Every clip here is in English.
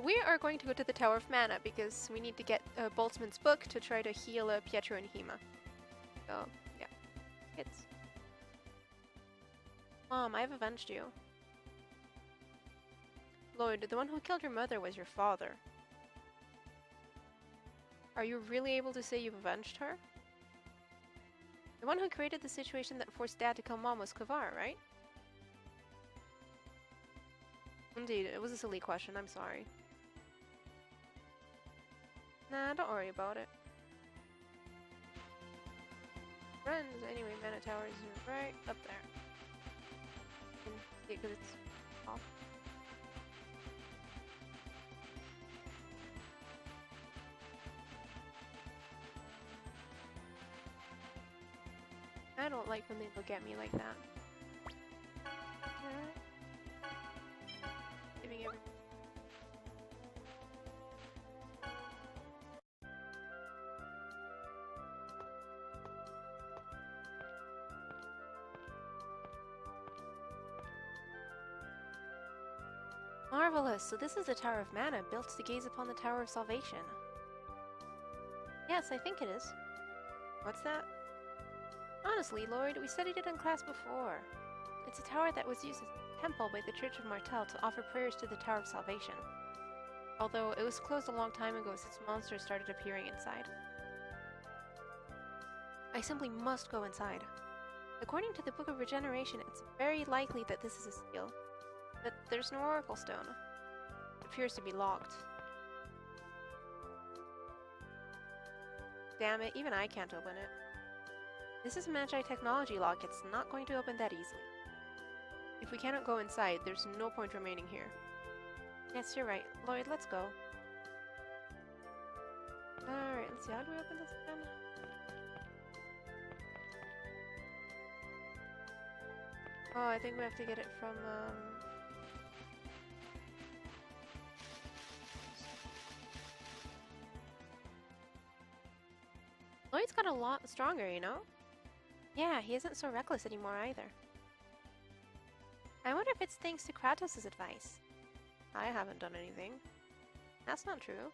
We are going to go to the Tower of Mana because we need to get Boltzmann's book to try to heal Pietro and Hema. So, yeah. Hits. Mom, I've avenged you. Lloyd, the one who killed your mother was your father. Are you really able to say you've avenged her? The one who created the situation that forced Dad to kill Mom was Kavar, right? Indeed, it was a silly question, I'm sorry. Nah, don't worry about it. Friends, anyway, Mana Tower is right up there. You can see it because it's off. I don't like when they look at me like that. Giving everything. Marvelous! So this is the Tower of Mana, built to gaze upon the Tower of Salvation. Yes, I think it is. What's that? Honestly, Lloyd, we studied it in class before. It's a tower that was used as a temple by the Church of Martel to offer prayers to the Tower of Salvation. Although it was closed a long time ago since monsters started appearing inside. I simply must go inside. According to the Book of Regeneration, it's very likely that this is a seal. But there's no Oracle Stone. It appears to be locked. Damn it, even I can't open it. This is a Magi technology lock, it's not going to open that easily. If we cannot go inside, there's no point remaining here. Yes, you're right. Lloyd, let's go. Alright, let's see, how do we open this again? Oh, I think we have to get it from, Lloyd's got a lot stronger, you know? Yeah, he isn't so reckless anymore either. I wonder if it's thanks to Kratos' advice. I haven't done anything. That's not true.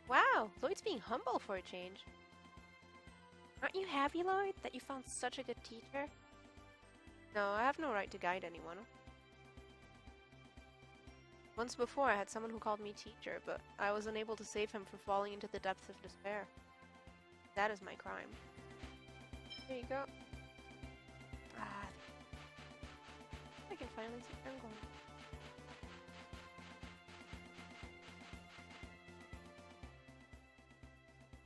Wow, Lloyd's being humble for a change. Aren't you happy, Lloyd, that you found such a good teacher? No, I have no right to guide anyone. Once before, I had someone who called me teacher, but I was unable to save him from falling into the depths of despair. That is my crime. There you go. Ah, I can finally see where I'm going.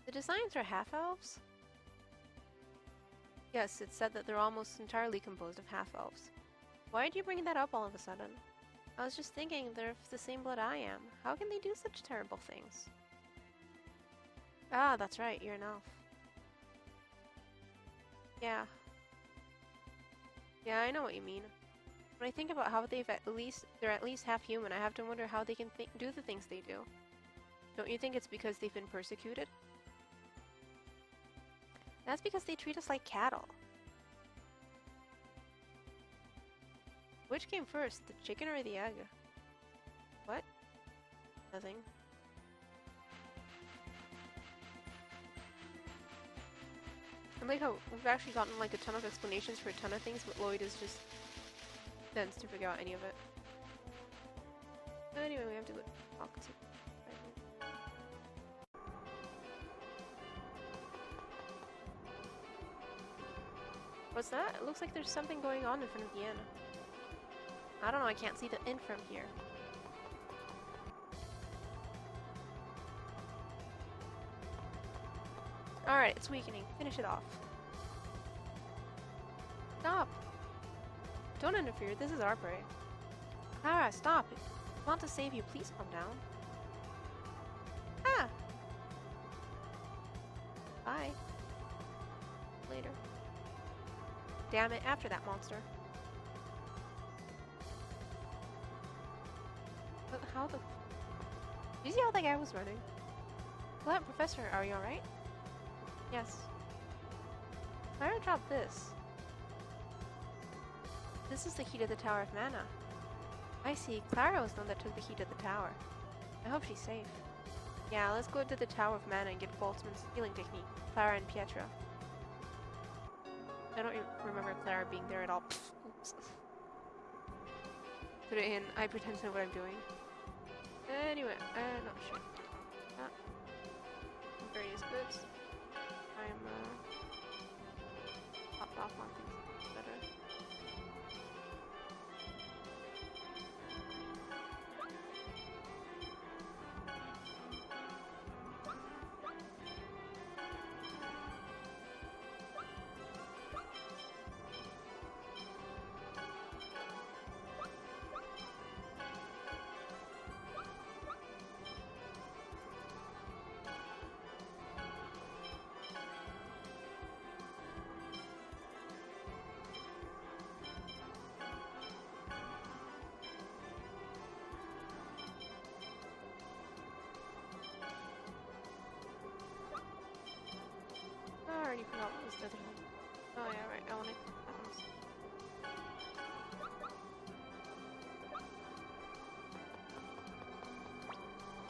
The designs are half-elves? Yes, it's said that they're almost entirely composed of half-elves. Why did you bring that up all of a sudden? I was just thinking, they're of the same blood I am. How can they do such terrible things? Ah, that's right, you're an elf. Yeah. Yeah, I know what you mean. When I think about how they're at least half human, I have to wonder how they can do the things they do. Don't you think it's because they've been persecuted? That's because they treat us like cattle. Which came first, the chicken or the egg? What? Nothing. I like how we've actually gotten like a ton of explanations for a ton of things, but Lloyd is just dense to figure out any of it. Anyway, we have to go talk to... What's that? It looks like there's something going on in front of the inn. I don't know, I can't see the inn from here. Alright, it's weakening. Finish it off. Stop! Don't interfere, this is our prey. Clara, stop! If I want to save you, please calm down. Ah! Bye. Later. Damn it, after that monster. But how the... Did you see how that guy was running? Hello, Professor, are you alright? Yes. Why did I drop this? This is the key to the Tower of Mana. I see. Clara was the one that took the key to the tower. I hope she's safe. Yeah, let's go to the Tower of Mana and get Boltzmann's healing technique. Clara and Pietro. I don't remember Clara being there at all. Oops. Put it in. I pretend to know what I'm doing. Anyway, no, sure. Various bits. I'm, popped off on things better. I already forgot what was the other one. Oh yeah, right, I wanna...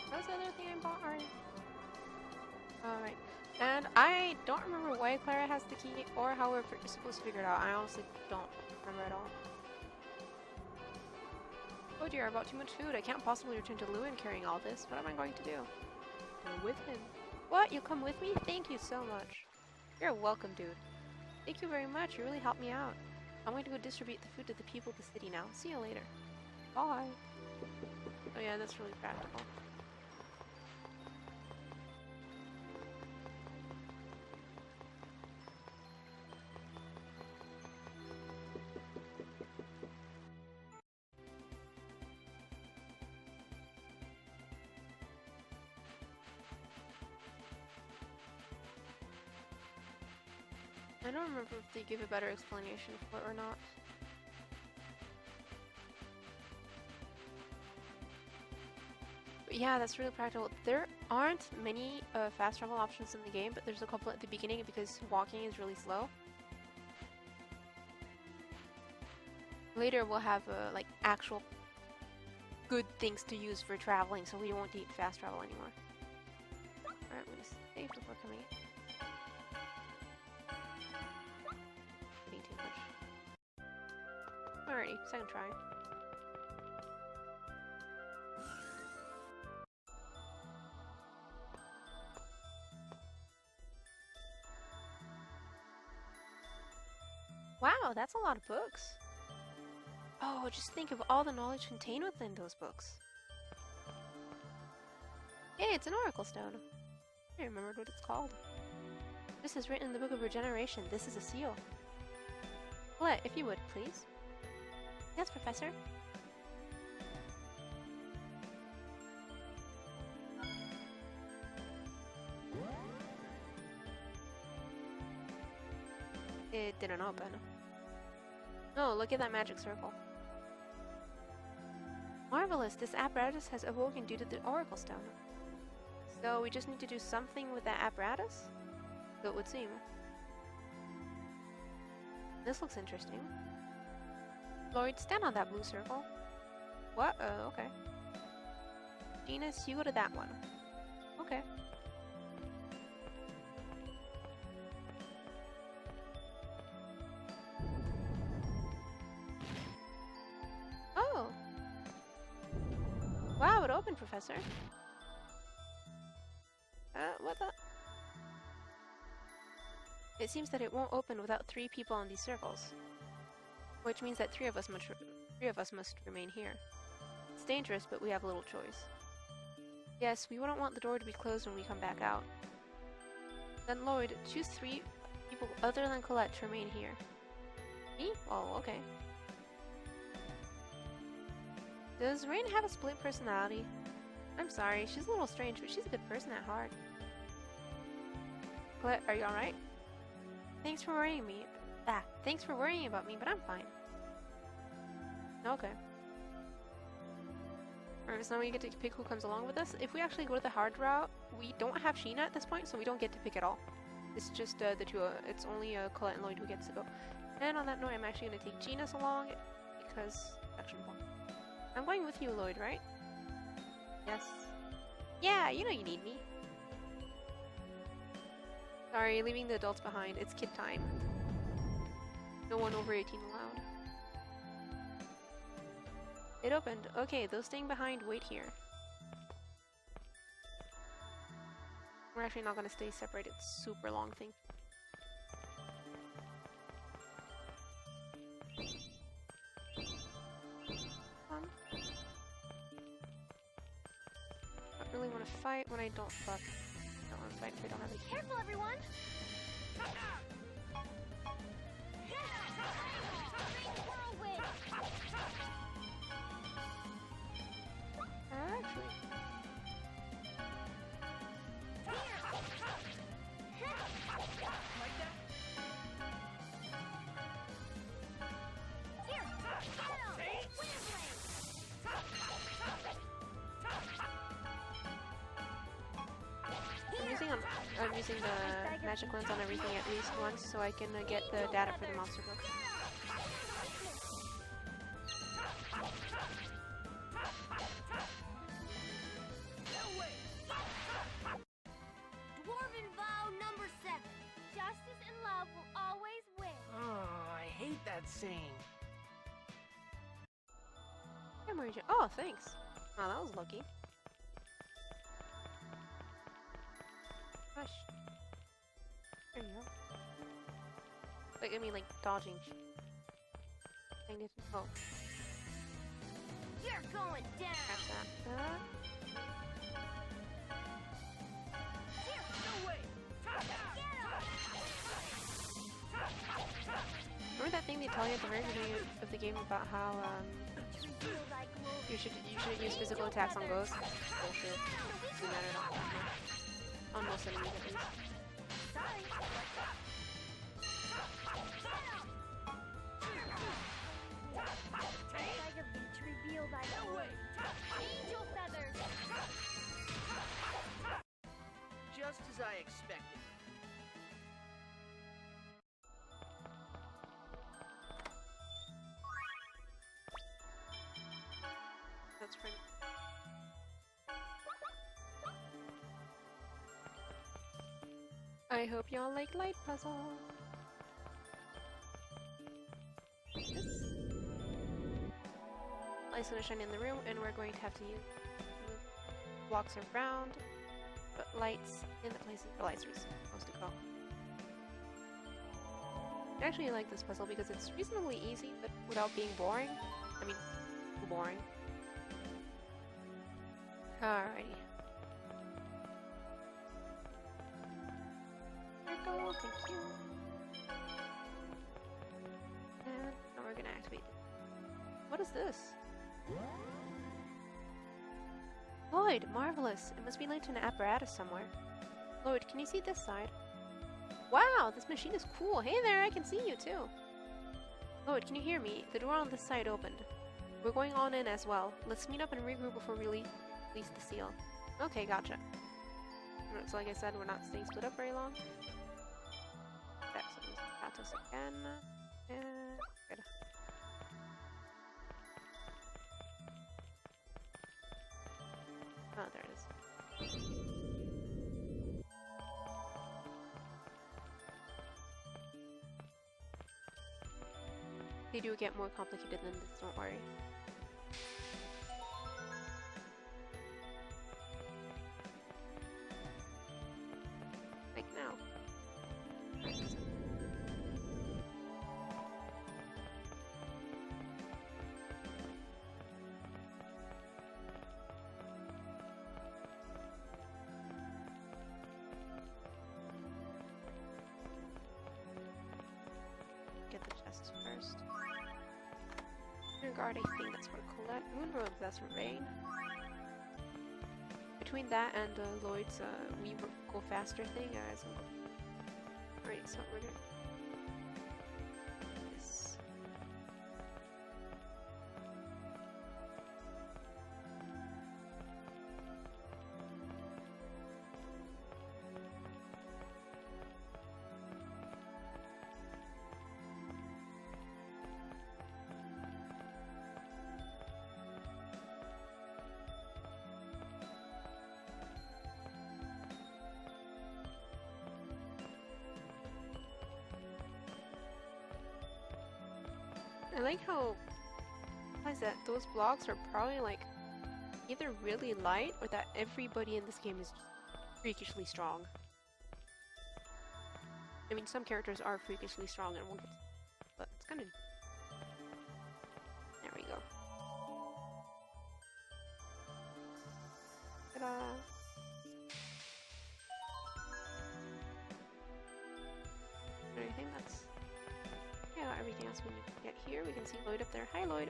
That was the other thing I bought already. Alright. And I don't remember why Clara has the key or how we're supposed to figure it out. I honestly don't remember at all. Oh dear, I bought too much food. I can't possibly return to Lewin carrying all this. What am I going to do? Go with him. What? You'll come with me? Thank you so much. You're welcome, dude. Thank you very much. You really helped me out. I'm going to go distribute the food to the people of the city now. See you later. Bye. Oh yeah, that's really practical. I don't remember if they give a better explanation for it or not. But yeah, that's really practical. There aren't many fast travel options in the game, but there's a couple at the beginning because walking is really slow. Later we'll have like actual good things to use for traveling, so we won't need fast travel anymore. Alright, I'm gonna save before coming in. Alrighty, second try. Wow, that's a lot of books. Oh, just think of all the knowledge contained within those books. Hey, it's an Oracle Stone. I remembered what it's called. This is written in the Book of Regeneration. This is a seal. Let, if you would, please. Yes, Professor. It didn't open. No, look at that magic circle. Marvelous! This apparatus has awoken due to the Oracle Stone. So we just need to do something with that apparatus? So it would seem. This looks interesting. Lloyd, stand on that blue circle. What? Okay. Genus, you go to that one. Okay. Oh! Wow, it opened, Professor. What the? It seems that it won't open without 3 people on these circles. Which means that three of us must remain here. It's dangerous, but we have little choice. Yes, we wouldn't want the door to be closed when we come back out. Then Lloyd, choose 3 people other than Colette to remain here. Me? Oh, okay. Does Rain have a split personality? I'm sorry, she's a little strange, but she's a good person at heart. Colette, are you alright? Thanks for worrying me. Thanks for worrying about me, but I'm fine. Okay. Alright, so now we get to pick who comes along with us. If we actually go to the hard route, we don't have Sheena at this point, so we don't get to pick at all. It's just the two, it's only Colette and Lloyd who gets to go. And on that note, I'm actually going to take Genus along, because action point. I'm going with you, Lloyd, right? Yes. Yeah, you know you need me. Sorry, leaving the adults behind. It's kid time. No one over 18 allowed. It opened. Okay, those staying behind, wait here. We're actually not gonna stay separated. Super long thing. I don't really want to fight when I don't fuck. I don't want to fight if I don't have a Careful, everyone! Whirlwind! Actually. Like that? Here! I'm using the magic lens on everything at least once so I can get the data for the monster book. Dwarven vow number 7. Justice and love will always win. Oh, I hate that saying. Oh, thanks. Oh, that was lucky. Gosh. There you go. Like, I mean, like, dodging. Oh. You're going down. Catch that. Here, No way! Remember that thing they tell you at the very beginning of the game about how, you shouldn't use physical attacks on ghosts? Bullshit. Doesn't matter at all. On most enemies, at least. Sorry. Tiger Beach revealed by No way! angel feathers. Just as I expected. That's pretty. I hope y'all like light puzzles. This light's gonna shine in the room, and we're going to have to move blocks around, but lights in the places the lights are supposed to go. I actually like this puzzle because it's reasonably easy, but without being boring. I mean, boring. Alrighty. Circle, thank you. And now we're gonna activate it. What is this? Lloyd, marvelous. It must be linked to an apparatus somewhere. Lloyd, can you see this side? Wow, this machine is cool. Hey there, I can see you too. Lloyd, can you hear me? The door on this side opened. We're going on in as well. Let's meet up and regroup before we release the seal. Okay, gotcha. So like I said, we're not staying split up very long. Okay, so use Atos again. And good. Oh, there it is. They do get more complicated than this, don't worry. Like now. Get the chests first. Guard, I think that's for Colette. Moonrobe, that's for Rain. Between that and Lloyd's we go faster thing, guys. Alright, so we're gonna. This. I like how is that those blocks are probably like either really light or that everybody in this game is freakishly strong. I mean, some characters are freakishly strong and won't get, but it's kind of. There we go. Ta-da! I think that's everything else we need to get here. We can see Lloyd up there. Hi, Lloyd.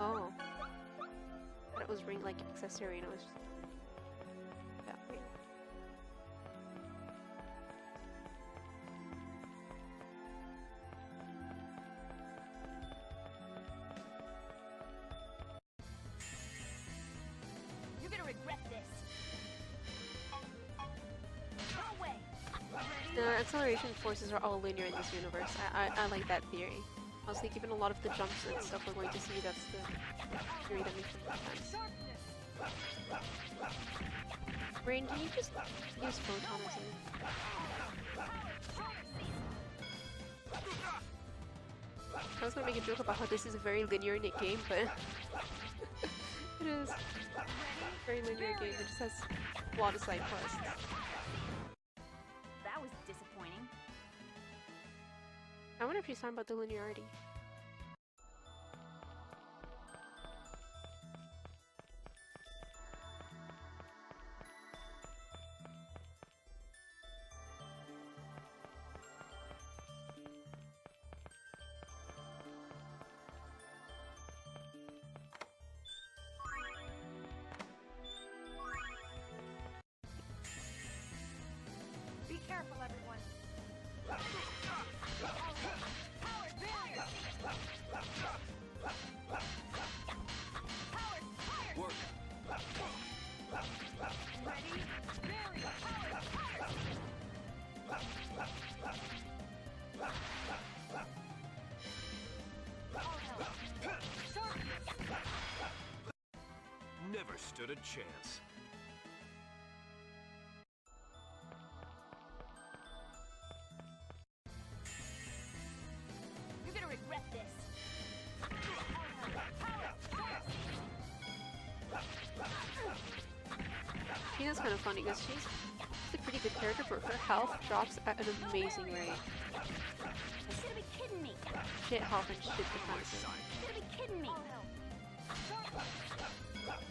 Oh. But it was ring like accessory and it was just that way. You're gonna regret this. No way. The acceleration forces are all linear in this universe. I like that theory. Honestly, given a lot of the jumps and stuff we're going to see, that's the theory that makes sense. Brain, can you just use photon or something? I was gonna make a joke about how this is a very linear game, but it is a very linear game. It just has a lot of side quests. That was disappointing. I wonder if she's talking about the linearity. Be careful, everyone. Work. Ready? Barrier. Never stood a chance. You're gonna regret this. Tina's kind of funny because she's a pretty good character, but her health drops at an amazing rate. You gotta be kidding me. Shit health and shit defense. You gotta be kidding me.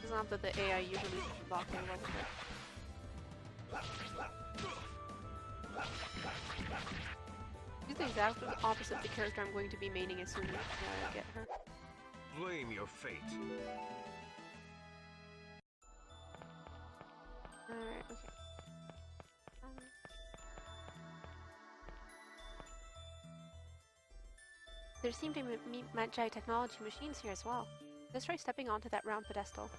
It's not that the AI usually block very well with it. She's the exact opposite of the character I'm going to be maining as soon as I get her. Blame your fate. Alright, okay. There seem to be Magi technology machines here as well. Let's try stepping onto that round pedestal.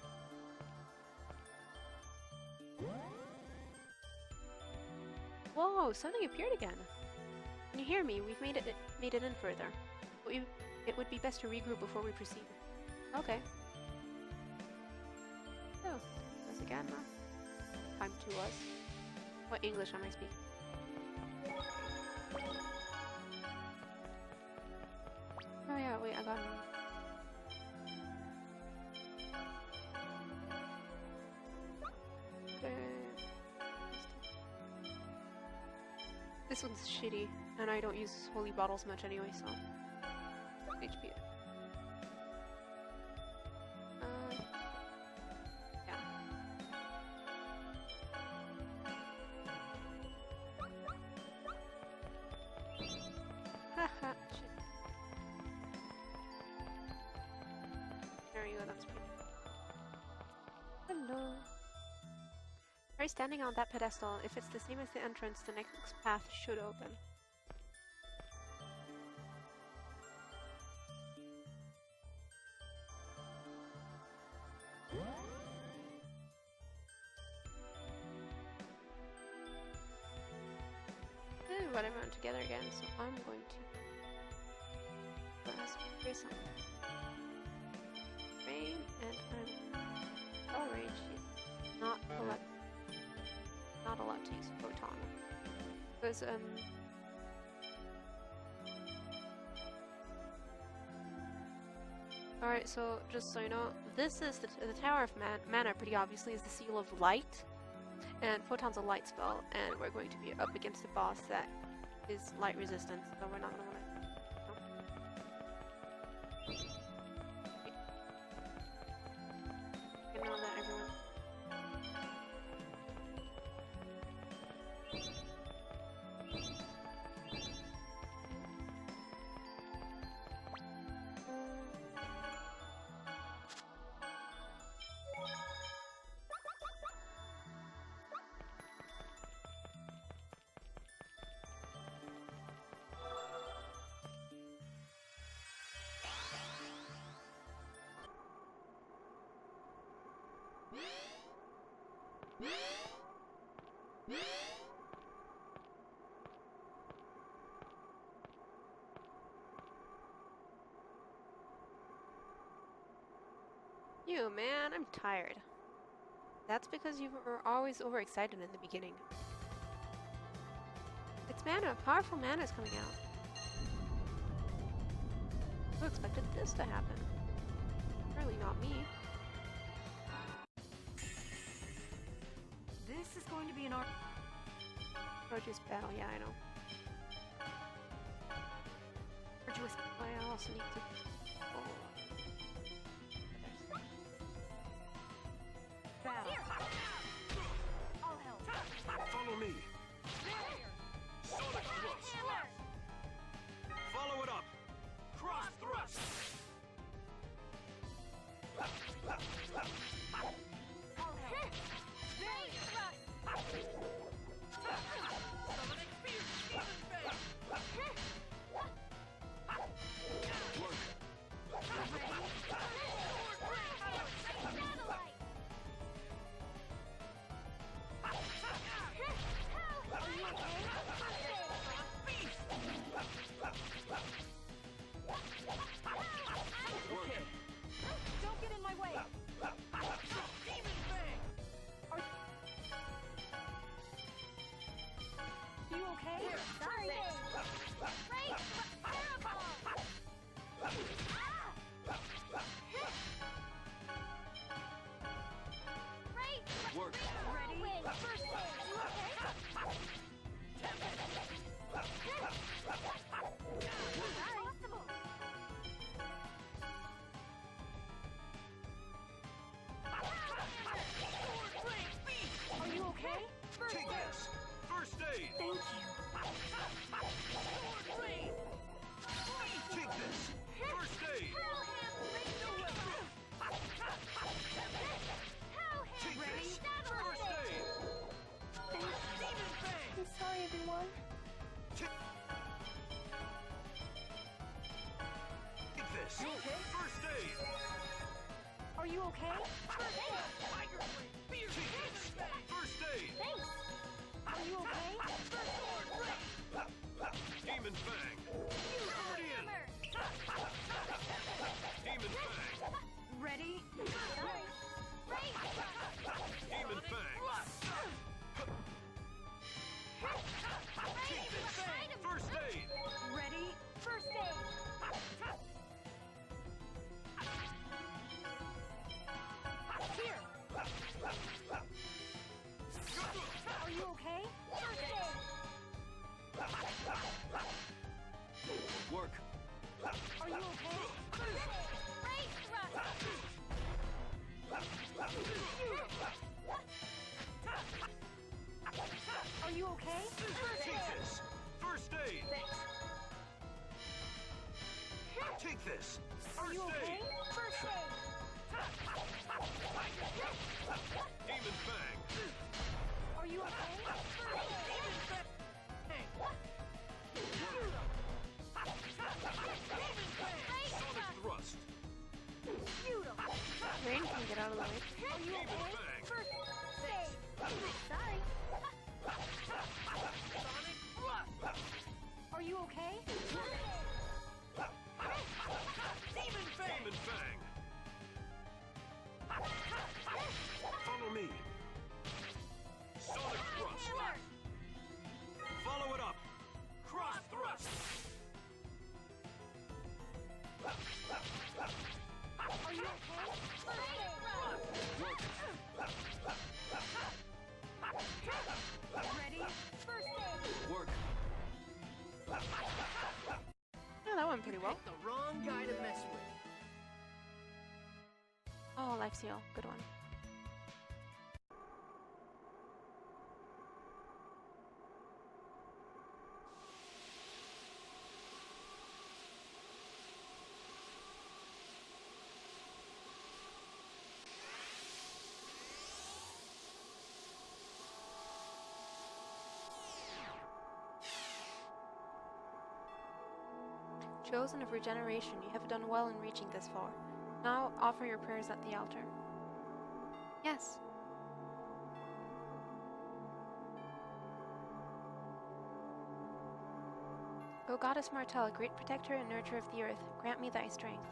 Whoa, something appeared again. Can you hear me? We've made it in further. But it would be best to regroup before we proceed. Okay. Oh, us again now. Time to us. What English am I speaking? Oh yeah, wait, I got him. This one's shitty, and I don't use holy bottles much anyway, so... HP. Yeah. Haha, shit. There you go, that's pretty. Hello. Try standing on that pedestal. If it's the same as the entrance, the next path should open. Run everyone together again, so I'm going to... Here's some rain, and I'm range. Not allowed to use photon because Alright, so just so you know, this is the Tower of Mana, pretty obviously, is the Seal of Light. And Photon's a light spell, and we're going to be up against a boss that is light resistant, so we're not going to want to... You know that, everyone. You, man, I'm tired. That's because you were always overexcited in the beginning. It's mana, powerful mana is coming out. Who expected this to happen? Surely not me. This is going to be an Arduous battle, yeah, I know. arduous I also need to... battle. All help. Follow me. Sonic thrust. Follow it up. Cross thrust. All help. Don't get in my way. Are you okay? Sorry. Work. Ready? First aid. You okay? Possible. Are you okay? First Take aid. this. First aid. Thank you. Take this. First aid. Take this. First aid. I'm sorry, everyone. Take this. First aid. Are you okay? Take this. First aid. Thanks. Are you okay? Demon Fang. Guardian. Demon Fang. Ready? Demon Fang. Take this. First aid. Ready? First aid. Here. Are you okay? First aid. Work. Are you okay? First aid. Are you okay? First Take aid. this. First aid. Take this. Are First you okay? aid. First aid. Demon Fang. Are you okay? First aid. Sonic thrust. Rain can get out of the way. Are you Demon okay? Fang. First aid. Sorry. Are you okay? First aid. Demon Fang! Follow me. Sonic Thrust. Follow it up. Cross Thrust. Are you okay? Ready? First aid! Work. Yeah, that went pretty well. Picked the wrong guy to mess with. Oh, life seal. Good one. Chosen of regeneration, you have done well in reaching this far. Now offer your prayers at the altar. Yes. O Goddess Martel, great protector and nurturer of the earth, grant me thy strength.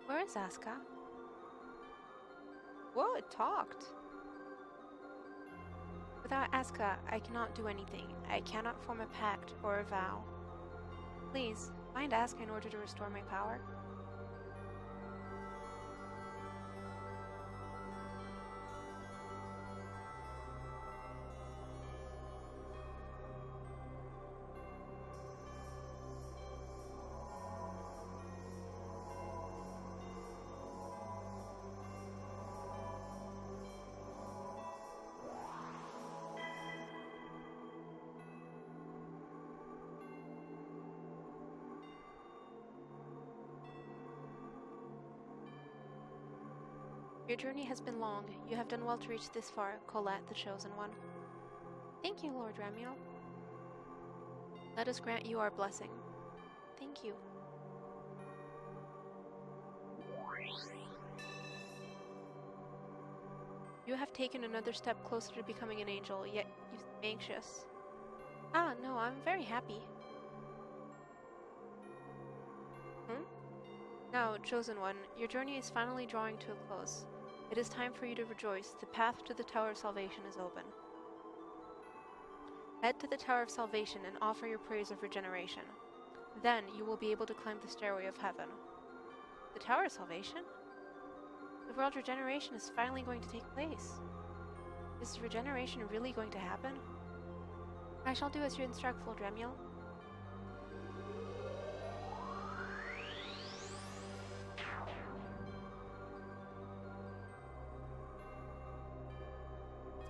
Where is Asuka? Whoa, it talked! Without Asuka, I cannot do anything. I cannot form a pact or a vow. Please, find Asuka in order to restore my power. Your journey has been long. You have done well to reach this far, Colette, the Chosen One. Thank you, Lord Ramiel. Let us grant you our blessing. Thank you. You have taken another step closer to becoming an angel, yet you seem anxious. Ah, no, I'm very happy. Now, Chosen One, your journey is finally drawing to a close. It is time for you to rejoice. The path to the Tower of Salvation is open. Head to the Tower of Salvation and offer your prayers of regeneration. Then you will be able to climb the stairway of heaven. The Tower of Salvation? The world regeneration is finally going to take place. Is regeneration really going to happen? I shall do as you instruct, Lord Ramiel.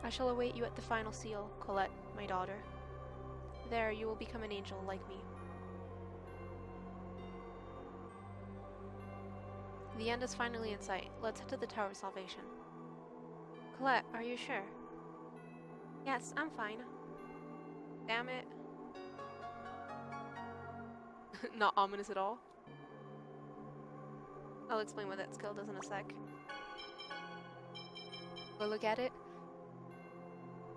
I shall await you at the final seal, Colette, my daughter. There you will become an angel like me. The end is finally in sight. Let's head to the Tower of Salvation. Colette, are you sure? Yes, I'm fine. Damn it. Not ominous at all. I'll explain what that skill does in a sec. Go look at it.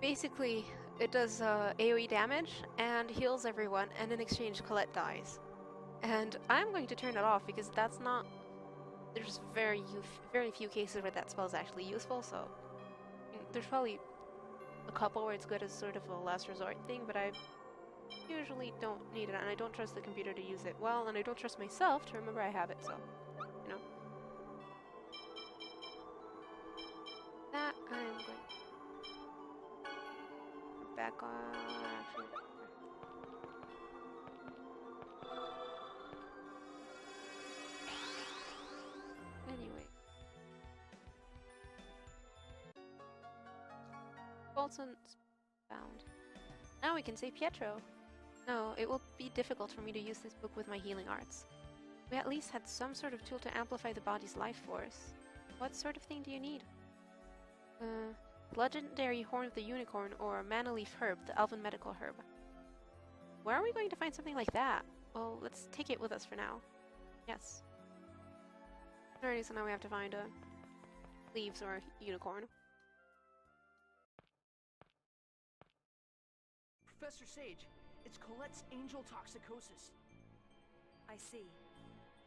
Basically, it does AoE damage and heals everyone, and in exchange, Colette dies. And I'm going to turn it off because that's not... There's very few cases where that spell is actually useful, so... There's probably a couple where it's good as sort of a last resort thing, but I usually don't need it, and I don't trust the computer to use it well, and I don't trust myself to remember I have it, so, you know. That I'm going... Back on... Actually... Anyway. Bolton's found. Now we can say Pietro. No, it will be difficult for me to use this book with my healing arts. We at least had some sort of tool to amplify the body's life force. What sort of thing do you need? Legendary Horn of the Unicorn or Mana Leaf Herb, the Elven Medical Herb. Where are we going to find something like that? Well, let's take it with us for now. Yes. Alrighty, so now we have to find leaves or unicorn. Professor Sage, it's Colette's angel toxicosis. I see.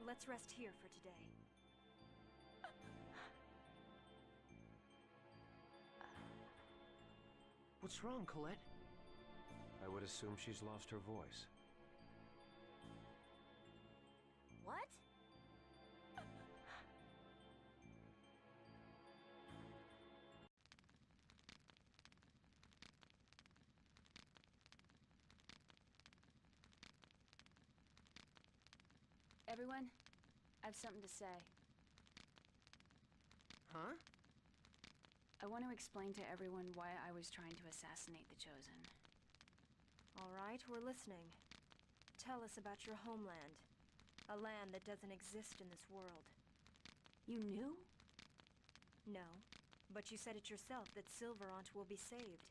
Let's rest here for today. What's wrong, Colette? I would assume she's lost her voice. What? Everyone, I have something to say. Huh? I want to explain to everyone why I was trying to assassinate the Chosen. All right, we're listening. Tell us about your homeland. A land that doesn't exist in this world. You knew? No, but you said it yourself that Silverant will be saved.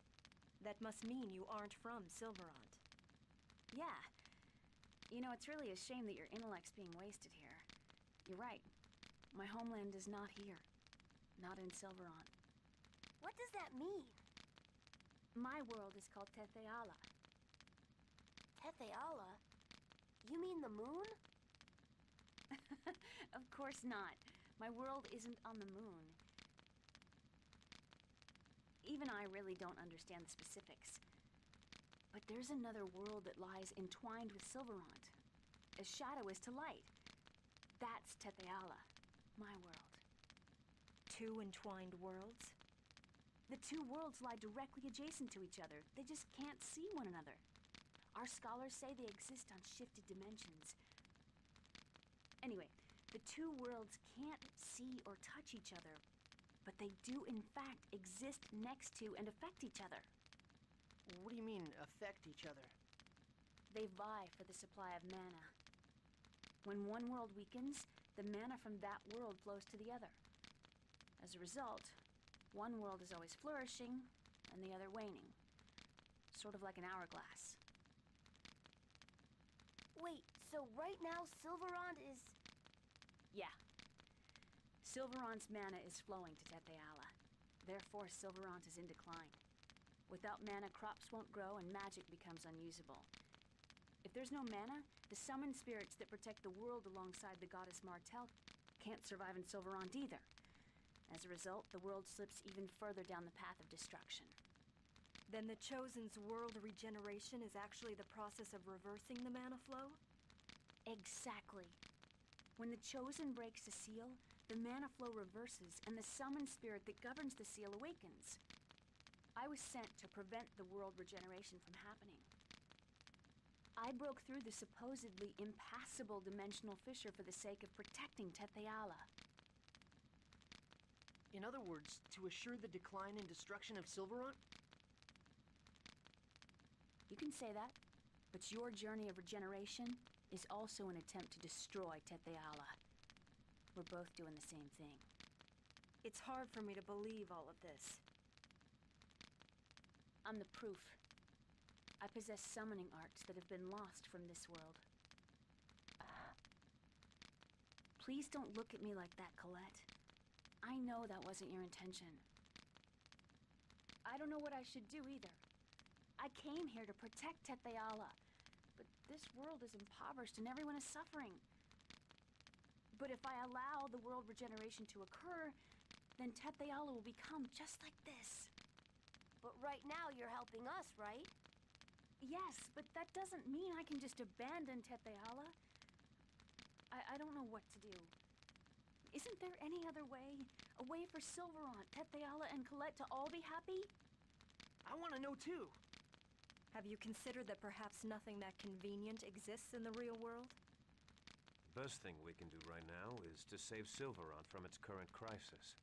That must mean you aren't from Silverant. Yeah. You know, it's really a shame that your intellect's being wasted here. You're right. My homeland is not here. Not in Silverant. What does that mean? My world is called Tethe'ala. Tethe'ala? You mean the moon? Of course not. My world isn't on the moon. Even I really don't understand the specifics. But there's another world that lies entwined with Silverant, as shadow is to light. That's Tethe'ala, my world. Two entwined worlds? The two worlds lie directly adjacent to each other. They just can't see one another. Our scholars say they exist on shifted dimensions. Anyway, the two worlds can't see or touch each other, but they do in fact exist next to and affect each other. What do you mean, affect each other? They vie for the supply of mana. When one world weakens, the mana from that world flows to the other. As a result, one world is always flourishing, and the other waning. Sort of like an hourglass. Wait, so right now Silverant is... Yeah. Silverant's mana is flowing to Tethe'ala. Therefore, Silverant is in decline. Without mana, crops won't grow and magic becomes unusable. If there's no mana, the summoned spirits that protect the world alongside the goddess Martel can't survive in Silverant either. As a result, the world slips even further down the path of destruction. Then the Chosen's world regeneration is actually the process of reversing the mana flow? Exactly. When the Chosen breaks the seal, the mana flow reverses and the summoned spirit that governs the seal awakens. I was sent to prevent the world regeneration from happening. I broke through the supposedly impassable dimensional fissure for the sake of protecting Tethe'ala. In other words, to assure the decline and destruction of Silverant? You can say that, but your journey of regeneration is also an attempt to destroy Tethe'ala. We're both doing the same thing. It's hard for me to believe all of this. I'm the proof. I possess summoning arts that have been lost from this world. Please don't look at me like that, Colette. I know that wasn't your intention. I don't know what I should do either. I came here to protect Tethe'ala, but this world is impoverished and everyone is suffering. But if I allow the world regeneration to occur, then Tethe'ala will become just like this. But right now you're helping us, right? Yes, but that doesn't mean I can just abandon Tethe'ala. I don't know what to do. Isn't there any other way? A way for Silverant, Tethe'ala, and Colette to all be happy? I want to know too. Have you considered that perhaps nothing that convenient exists in the real world? The best thing we can do right now is to save Silverant from its current crisis.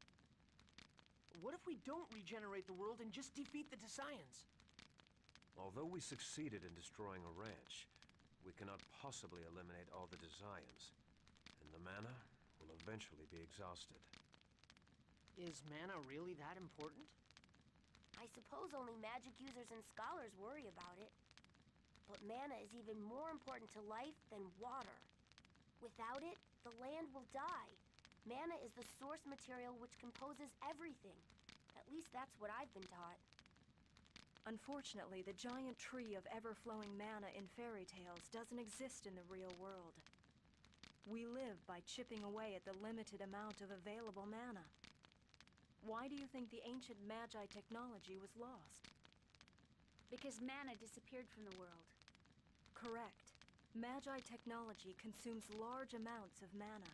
What if we don't regenerate the world and just defeat the Desians? Although we succeeded in destroying a ranch, we cannot possibly eliminate all the Desians, and the mana will eventually be exhausted. Is mana really that important? I suppose only magic users and scholars worry about it. But mana is even more important to life than water. Without it, the land will die. Mana is the source material which composes everything. At least that's what I've been taught. Unfortunately, the giant tree of ever-flowing mana in fairy tales doesn't exist in the real world. We live by chipping away at the limited amount of available mana. Why do you think the ancient Magi technology was lost? Because mana disappeared from the world. Correct. Magi technology consumes large amounts of mana.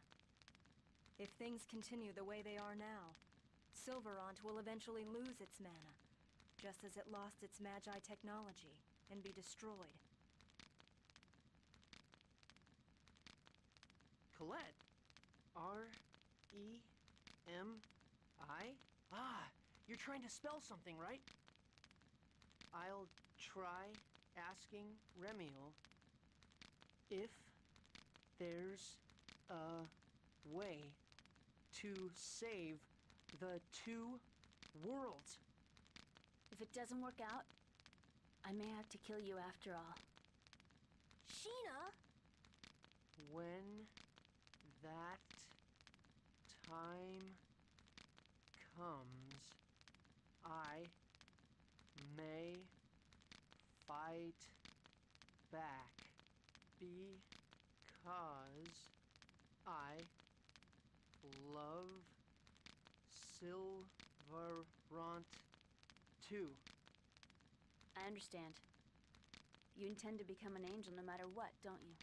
If things continue the way they are now, Silverant will eventually lose its mana, just as it lost its Magi technology and be destroyed. Colette? R-E-M-I? Ah, you're trying to spell something, right? I'll try asking Remiel if there's a way to save the two worlds. If it doesn't work out, I may have to kill you after all. Sheena! When that time comes, I may fight back because I love Silverant too. I understand. You intend to become an angel no matter what, don't you?